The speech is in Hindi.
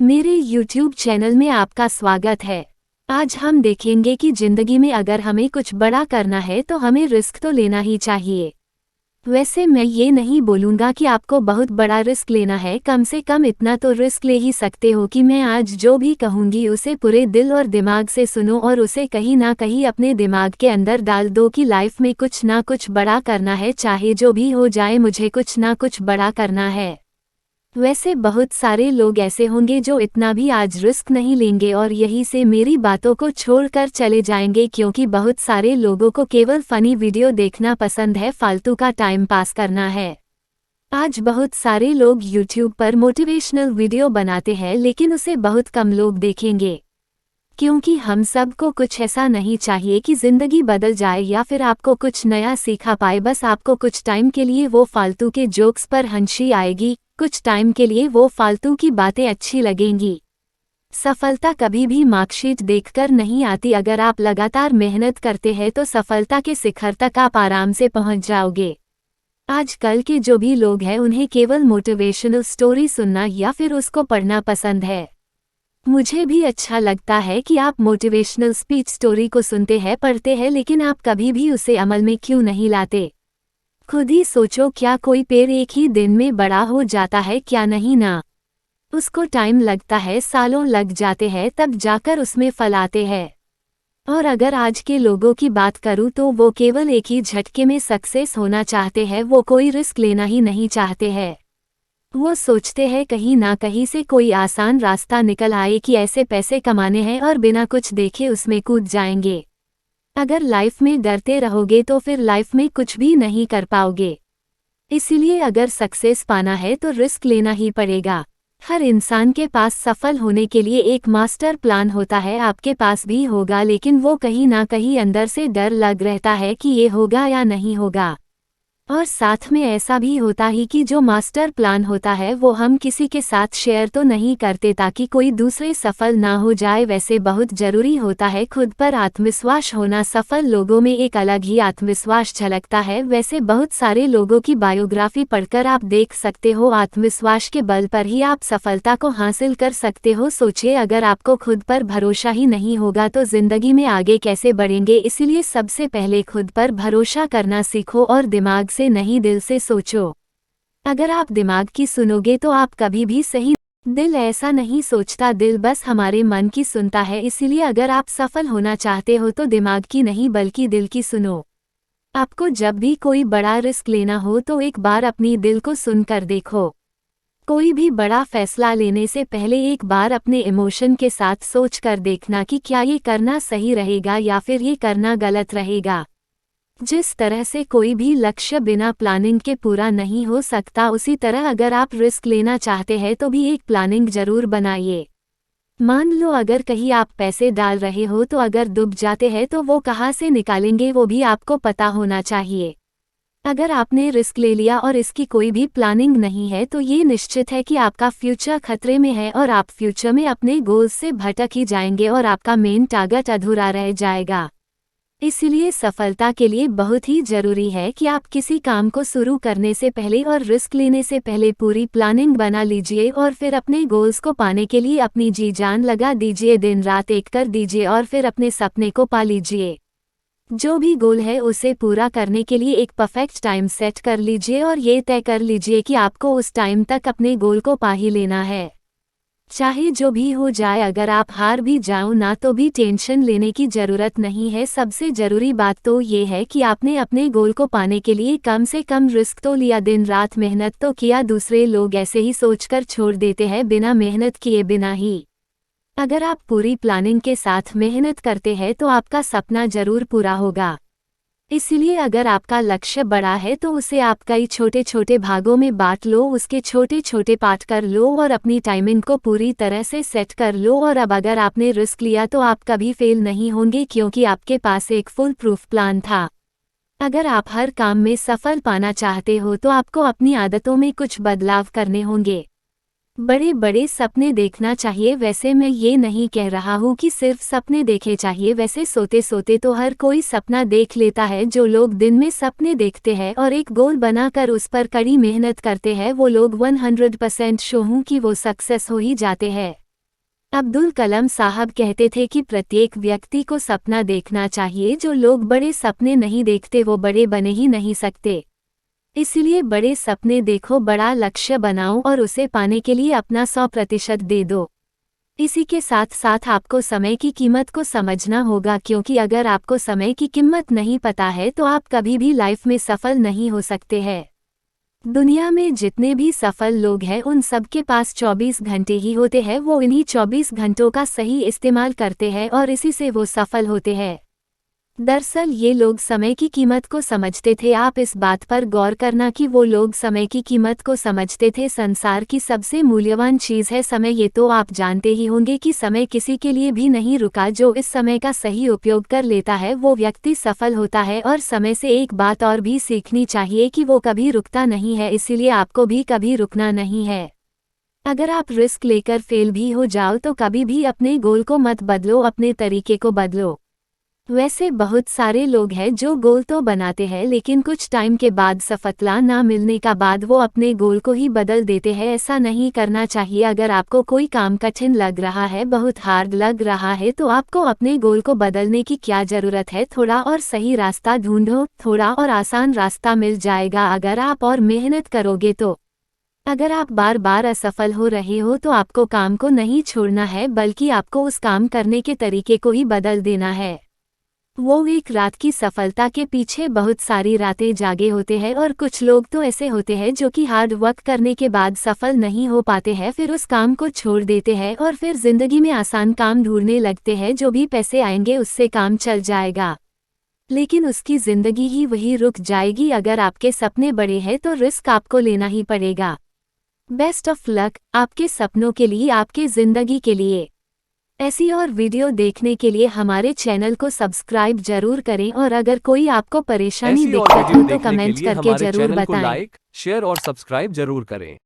मेरे YouTube चैनल में आपका स्वागत है। आज हम देखेंगे कि जिंदगी में अगर हमें कुछ बड़ा करना है तो हमें रिस्क तो लेना ही चाहिए। वैसे मैं ये नहीं बोलूँगा कि आपको बहुत बड़ा रिस्क लेना है, कम से कम इतना तो रिस्क ले ही सकते हो कि मैं आज जो भी कहूँगी उसे पूरे दिल और दिमाग से सुनो और उसे कहीं ना कहीं अपने दिमाग के अंदर डाल दो कि लाइफ में कुछ ना कुछ बड़ा करना है, चाहे जो भी हो जाए मुझे कुछ ना कुछ बड़ा करना है। वैसे बहुत सारे लोग ऐसे होंगे जो इतना भी आज रिस्क नहीं लेंगे और यहीं से मेरी बातों को छोड़कर चले जाएंगे, क्योंकि बहुत सारे लोगों को केवल फनी वीडियो देखना पसंद है, फालतू का टाइम पास करना है। आज बहुत सारे लोग यूट्यूब पर मोटिवेशनल वीडियो बनाते हैं, लेकिन उसे बहुत कम लोग देखेंगे, क्योंकि हम सबको कुछ ऐसा नहीं चाहिए कि जिंदगी बदल जाए या फिर आपको कुछ नया सीखा पाए। बस आपको कुछ टाइम के लिए वो फालतू के जोक्स पर हंसी आएगी, कुछ टाइम के लिए वो फालतू की बातें अच्छी लगेंगी। सफलता कभी भी मार्कशीट देखकर नहीं आती, अगर आप लगातार मेहनत करते हैं तो सफलता के शिखर तक आप आराम से पहुंच जाओगे। आजकल के जो भी लोग हैं उन्हें केवल मोटिवेशनल स्टोरी सुनना या फिर उसको पढ़ना पसंद है। मुझे भी अच्छा लगता है कि आप मोटिवेशनल स्पीच स्टोरी को सुनते हैं, पढ़ते हैं, लेकिन आप कभी भी उसे अमल में क्यों नहीं लाते? खुद ही सोचो, क्या कोई पेड़ एक ही दिन में बड़ा हो जाता है? क्या नहीं ना। उसको टाइम लगता है, सालों लग जाते हैं, तब जाकर उसमें फल आते हैं। और अगर आज के लोगों की बात करूं तो वो केवल एक ही झटके में सक्सेस होना चाहते हैं, वो कोई रिस्क लेना ही नहीं चाहते हैं। वो सोचते हैं कहीं ना कहीं से कोई आसान रास्ता निकल आए कि ऐसे पैसे कमाने हैं और बिना कुछ देखे उसमें कूद जाएंगे। अगर लाइफ में डरते रहोगे तो फिर लाइफ में कुछ भी नहीं कर पाओगे। इसीलिए अगर सक्सेस पाना है तो रिस्क लेना ही पड़ेगा। हर इंसान के पास सफल होने के लिए एक मास्टर प्लान होता है, आपके पास भी होगा, लेकिन वो कहीं ना कहीं अंदर से डर लग रहता है कि ये होगा या नहीं होगा। और साथ में ऐसा भी होता ही कि जो मास्टर प्लान होता है वो हम किसी के साथ शेयर तो नहीं करते ताकि कोई दूसरे सफल ना हो जाए। वैसे बहुत जरूरी होता है खुद पर आत्मविश्वास होना, सफल लोगों में एक अलग ही आत्मविश्वास झलकता है। वैसे बहुत सारे लोगों की बायोग्राफी पढ़कर आप देख सकते हो, आत्मविश्वास के बल पर ही आप सफलता को हासिल कर सकते हो। सोचिए, अगर आपको खुद पर भरोसा ही नहीं होगा तो जिंदगी में आगे कैसे बढ़ेंगे? इसीलिए सबसे पहले खुद पर भरोसा करना सीखो और दिमाग से नहीं, दिल से सोचो। अगर आप दिमाग की सुनोगे तो आप कभी भी सही, दिल ऐसा नहीं सोचता, दिल बस हमारे मन की सुनता है। इसीलिए अगर आप सफल होना चाहते हो तो दिमाग की नहीं बल्कि दिल की सुनो। आपको जब भी कोई बड़ा रिस्क लेना हो तो एक बार अपनी दिल को सुनकर देखो। कोई भी बड़ा फैसला लेने से पहले एक बार अपने इमोशन के साथ सोच कर देखना कि क्या ये करना सही रहेगा या फिर ये करना गलत रहेगा। जिस तरह से कोई भी लक्ष्य बिना प्लानिंग के पूरा नहीं हो सकता, उसी तरह अगर आप रिस्क लेना चाहते हैं तो भी एक प्लानिंग जरूर बनाइए। मान लो अगर कहीं आप पैसे डाल रहे हो तो अगर डूब जाते हैं तो वो कहाँ से निकालेंगे वो भी आपको पता होना चाहिए। अगर आपने रिस्क ले लिया और इसकी कोई भी प्लानिंग नहीं है तो ये निश्चित है कि आपका फ्यूचर खतरे में है और आप फ्यूचर में अपने गोल्स से भटक ही जाएंगे और आपका मेन टारगेट अधूरा रह जाएगा। इसलिए सफलता के लिए बहुत ही जरूरी है कि आप किसी काम को शुरू करने से पहले और रिस्क लेने से पहले पूरी प्लानिंग बना लीजिए और फिर अपने गोल्स को पाने के लिए अपनी जी जान लगा दीजिए, दिन रात एक कर दीजिए और फिर अपने सपने को पा लीजिए। जो भी गोल है उसे पूरा करने के लिए एक परफेक्ट टाइम सेट कर लीजिए और ये तय कर लीजिए कि आपको उस टाइम तक अपने गोल को पा ही लेना है, चाहे जो भी हो जाए। अगर आप हार भी जाओ ना तो भी टेंशन लेने की जरूरत नहीं है। सबसे जरूरी बात तो ये है कि आपने अपने गोल को पाने के लिए कम से कम रिस्क तो लिया, दिन रात मेहनत तो किया। दूसरे लोग ऐसे ही सोचकर छोड़ देते हैं बिना मेहनत किए बिना ही। अगर आप पूरी प्लानिंग के साथ मेहनत करते हैं तो आपका सपना जरूर पूरा होगा। इसलिए अगर आपका लक्ष्य बड़ा है तो उसे आप कई छोटे छोटे भागों में बांट लो, उसके छोटे छोटे पार्ट कर लो और अपनी टाइमिंग को पूरी तरह से सेट कर लो। और अब अगर आपने रिस्क लिया तो आप कभी फेल नहीं होंगे, क्योंकि आपके पास एक फुल प्रूफ प्लान था। अगर आप हर काम में सफल पाना चाहते हो तो आपको अपनी आदतों में कुछ बदलाव करने होंगे। बड़े बड़े सपने देखना चाहिए। वैसे मैं ये नहीं कह रहा हूँ कि सिर्फ सपने देखे चाहिए, वैसे सोते सोते तो हर कोई सपना देख लेता है। जो लोग दिन में सपने देखते हैं और एक गोल बनाकर उस पर कड़ी मेहनत करते हैं वो लोग 100% श्योर हूँ कि वो सक्सेस हो ही जाते हैं। अब्दुल कलाम साहब कहते थे कि प्रत्येक व्यक्ति को सपना देखना चाहिए। जो लोग बड़े सपने नहीं देखते वो बड़े बने ही नहीं सकते। इसलिए बड़े सपने देखो, बड़ा लक्ष्य बनाओ और उसे पाने के लिए अपना 100% दे दो। इसी के साथ साथ आपको समय की कीमत को समझना होगा, क्योंकि अगर आपको समय की कीमत नहीं पता है तो आप कभी भी लाइफ में सफल नहीं हो सकते हैं। दुनिया में जितने भी सफल लोग हैं उन सब के पास 24 घंटे ही होते हैं। वो इन्हीं 24 घंटों का सही इस्तेमाल करते हैं और इसी से वो सफल होते हैं। दरअसल ये लोग समय की कीमत को समझते थे। आप इस बात पर गौर करना कि वो लोग समय की कीमत को समझते थे। संसार की सबसे मूल्यवान चीज़ है समय। ये तो आप जानते ही होंगे कि समय किसी के लिए भी नहीं रुका। जो इस समय का सही उपयोग कर लेता है वो व्यक्ति सफल होता है। और समय से एक बात और भी सीखनी चाहिए कि वो कभी रुकता नहीं है, इसीलिए आपको भी कभी रुकना नहीं है। अगर आप रिस्क लेकर फेल भी हो जाओ तो कभी भी अपने गोल को मत बदलो, अपने तरीके को बदलो। वैसे बहुत सारे लोग हैं जो गोल तो बनाते हैं लेकिन कुछ टाइम के बाद सफलता ना मिलने का बाद वो अपने गोल को ही बदल देते हैं। ऐसा नहीं करना चाहिए। अगर आपको कोई काम कठिन लग रहा है, बहुत हार्ड लग रहा है, तो आपको अपने गोल को बदलने की क्या ज़रूरत है। थोड़ा और सही रास्ता ढूंढो, थोड़ा और आसान रास्ता मिल जाएगा अगर आप और मेहनत करोगे तो। अगर आप बार बार असफल हो रहे हो तो आपको काम को नहीं छोड़ना है, बल्कि आपको उस काम करने के तरीके को ही बदल देना है। वो एक रात की सफलता के पीछे बहुत सारी रातें जागे होते हैं। और कुछ लोग तो ऐसे होते हैं जो कि हार्ड वर्क करने के बाद सफल नहीं हो पाते हैं, फिर उस काम को छोड़ देते हैं और फिर जिंदगी में आसान काम ढूंढने लगते हैं। जो भी पैसे आएंगे उससे काम चल जाएगा, लेकिन उसकी जिंदगी ही वही रुक जाएगी। अगर आपके सपने बड़े हैं तो रिस्क आपको लेना ही पड़ेगा। बेस्ट ऑफ लक आपके सपनों के लिए, आपके जिंदगी के लिए। ऐसी और वीडियो देखने के लिए हमारे चैनल को सब्सक्राइब जरूर करें। और अगर कोई आपको परेशानी दिक्कत हो तो कमेंट करके जरूर बताएं। लाइक, शेयर और सब्सक्राइब जरूर करें।